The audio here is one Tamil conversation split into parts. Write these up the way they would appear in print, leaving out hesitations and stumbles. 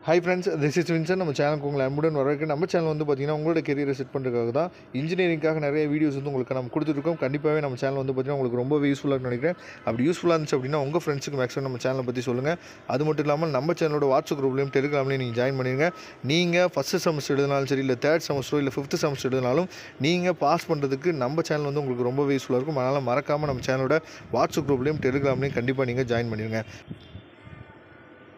Hi friends, this is Vincent. நம்ம சேனலுக்கு உங்களை அன்புடன் வரவேற்கிறேன். நம்ம சேனல் வந்து பார்த்தீங்கன்னா உங்களோட கெரியரை செட் பண்ணுறதுக்காக தான் இன்ஜினியரிங்காக நிறைய வீடியோஸ் வந்து உங்களுக்கு நம்ம கொடுத்துருக்கோம். கண்டிப்பாகவே நம்ம சேனல் வந்து பார்த்தீங்கன்னா உங்களுக்கு ரொம்பவே யூஸ்ஃபுல்லாக நினைக்கிறேன். அப்படி யூஸ்ஃபுல்லாக இருந்துச்சு அப்படின்னா உங்கள் ஃப்ரெண்ட்ஸுக்கு மேக்ஸிமம் நம்ம சேனலை பற்றி சொல்லுங்கள். அது மட்டும் இல்லாமல் நம்ம சேனலோட வாட்ஸ்அப் குரூப்லையும் டெலிகிராம்லையும் நீங்கள் ஜாயின் பண்ணிடுங்க. நீங்கள் ஃபஸ்ட்டு செமஸ்டர் எழுதினாலும் சரி, இல்லை தேர்ட் செமஸ்டரோ இல்லை ஃபிஃப்த்து செமஸ்டர் எழுதினாலும் நீங்கள் பாஸ் பண்ணுறதுக்கு நம்ம சேனல் வந்து உங்களுக்கு ரொம்பவே யூஸ்ஃபுல்லாக இருக்கும். அதனால் மறக்காமல் நம்ம சேனலோட வாட்ஸ்அப் குரூப்லையும் டெலிகிராம்லையும் கண்டிப்பாக நீங்கள் ஜாயின் பண்ணிடுங்க.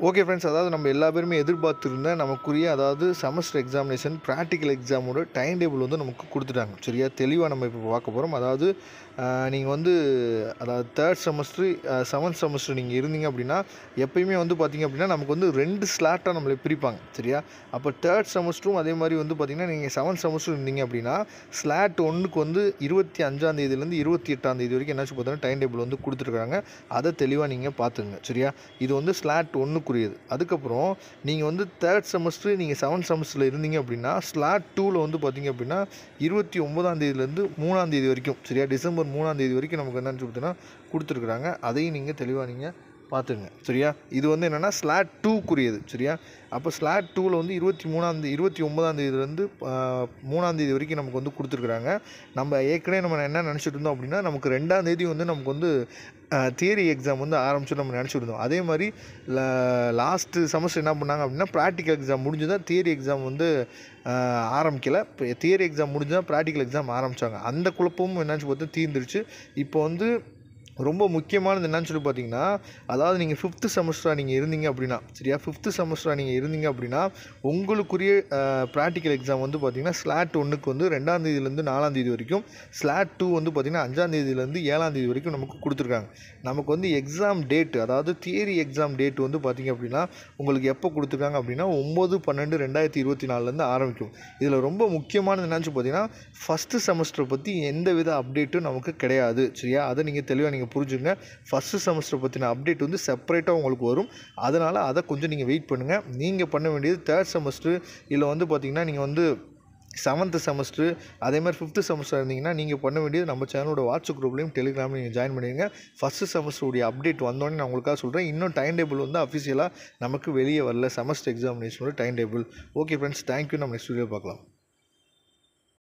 ஓகே ஃப்ரெண்ட்ஸ், அதாவது நம்ம எல்லா பேருமே எதிர்பார்த்துருந்த நமக்குரிய அதாவது செமஸ்டர் எக்ஸாமினேஷன் ப்ராக்டிக்கல் எக்ஸாமோட டைம் டேபிள் வந்து நமக்கு கொடுத்துட்டாங்க. சரியா, தெளிவாக நம்ம இப்போ பார்க்க போகிறோம். அதாவது நீங்கள் வந்து அதாவது தேர்ட் செமஸ்டர் செவன்த் செமஸ்டர் நீங்கள் இருந்தீங்க அப்படின்னா எப்பயுமே வந்து பார்த்திங்க அப்படின்னா நமக்கு வந்து 2 ஸ்லாட்டாக நம்மளை பிரிப்பாங்க. சரியா, அப்போ தேர்ட் செமஸ்டரும் அதே மாதிரி வந்து பார்த்திங்கன்னா நீங்கள் செவன்த் செமஸ்டர் இருந்தீங்க அப்படின்னா ஸ்லாட் 1க்கு வந்து 25ஆம் தேதியிலேருந்து 28ஆம் தேதி வரைக்கும் என்னாச்சு பார்த்தீங்கன்னா டைம் டேபிள் வந்து கொடுத்துருக்காங்க. அதை தெளிவாக நீங்கள் பார்த்துங்க. சரியா, இது வந்து ஸ்லாட் 1 புரியுது. அதுக்கப்புறம் நீங்கள் வந்து தேர்ட் செமஸ்டர் நீங்கள் செவன்த் செமஸ்டரில் இருந்தீங்க அப்படின்னா ஸ்லாட் 2ல் வந்து பார்த்தீங்க அப்படின்னா 29ஆம் தேதியிலேருந்து 3ஆம் தேதி வரைக்கும், சரியா, டிசம்பர் 3ஆம் தேதி வரைக்கும் நமக்கு என்னென்னு பார்த்தீங்கன்னா கொடுத்துருக்குறாங்க. அதையும் நீங்கள் தெளிவாக நீங்கள் பார்த்துங்க. சரியா, இது வந்து என்னென்னா ஸ்லாட் 2க்குரியது. சரியா, அப்போ ஸ்லாட் 2ல் வந்து 29ஆம் தேதியிலேருந்து 3ஆம் தேதி வரைக்கும் நமக்கு வந்து கொடுத்துருக்குறாங்க. நம்ம ஏற்கனவே நம்ம என்ன நினச்சிட்டு இருந்தோம் அப்படின்னா நமக்கு 2ஆம் தேதி வந்து நமக்கு வந்து தியரி எக்ஸாம் வந்து ஆரம்பிச்சு நம்ம நினச்சிருந்தோம். அதே மாதிரி லாஸ்ட்டு செமஸ்டர் என்ன பண்ணாங்க அப்படின்னா ப்ராக்டிக்கல் எக்ஸாம் முடிஞ்சு தான் தியரி எக்ஸாம் வந்து ஆரம்பிக்கலை. இப்போ தியரி எக்ஸாம் முடிஞ்சு தான் ப்ராக்டிக்கல் எக்ஸாம் ஆரம்பித்தாங்க. அந்த குழப்பமும் என்னாச்சு பார்த்தா தீர்ந்துருச்சு. இப்போ வந்து ரொம்ப முக்கியமானது என்னன்னு சொல்லி பார்த்தீங்கன்னா அதாவது நீங்கள் ஃபிஃப்த்து செமஸ்டராக நீங்கள் இருந்தீங்க அப்படின்னா, சரியா, ஃபிஃப்த்து செமஸ்டராக நீங்கள் இருந்தீங்க அப்படின்னா உங்களுக்குரிய ப்ராக்டிக்கல் எக்ஸாம் வந்து பார்த்திங்கன்னா ஸ்லாட் 1க்கு வந்து 2ஆம் தேதியிலேருந்து 4ஆம் தேதி வரைக்கும், ஸ்லாட் 2 வந்து பார்த்திங்கன்னா 5ஆம் தேதியிலேருந்து 7ஆம் தேதி வரைக்கும் நமக்கு கொடுத்துருக்காங்க. நமக்கு வந்து எக்ஸாம் டேட்டு அதாவது தியரி எக்ஸாம் டேட் வந்து பார்த்திங்க அப்படின்னா உங்களுக்கு எப்போ கொடுத்துருக்காங்க அப்படின்னா 9/12/2024 ஆரம்பிக்கும். இதில் ரொம்ப முக்கியமானது என்னன்னு பார்த்தீங்கன்னா ஃபஸ்ட்டு செமஸ்டரை பற்றி எந்த வித அப்டேட்டும் நமக்கு கிடையாது. சரியா, அதை நீங்கள் தெளிவாக நீங்கள் புரிஞ்சுங்க. ஃபஸ்ட்டு செமஸ்டர் பற்றின அப்டேட் வந்து செப்பரேட்டாக உங்களுக்கு வரும். அதனால் அதை கொஞ்சம் நீங்கள் வெயிட் பண்ணுங்கள். நீங்கள் பண்ண வேண்டியது தேர்ட் செமஸ்டர் இல்லை வந்து பார்த்திங்கன்னா நீங்கள் வந்து செவன்த்து செமஸ்டர் அதே மாதிரி ஃபிஃப்த்து செமஸ்டர் இருந்தீங்கன்னா நீங்கள் பண்ண வேண்டியது நம்ம சேனலோட வாட்ஸ்அப் குரூப்லையும் டெலிகிராம்லையும் நீங்கள் ஜாயின் பண்ணிடுங்க. ஃபஸ்ட்டு செமஸ்டருடைய அப்டேட் வந்தோடனே நான் உங்களுக்காக சொல்கிறேன். இன்னும் டைம் டேபிள் வந்து அஃபிஷியலாக நமக்கு வெளியே வரல, செமஸ்டர் எக்ஸாமினேஷனோட time table. Okay friends, thank you. நம்ம நெக்ஸ்ட் வீடியோ பார்க்கலாம்.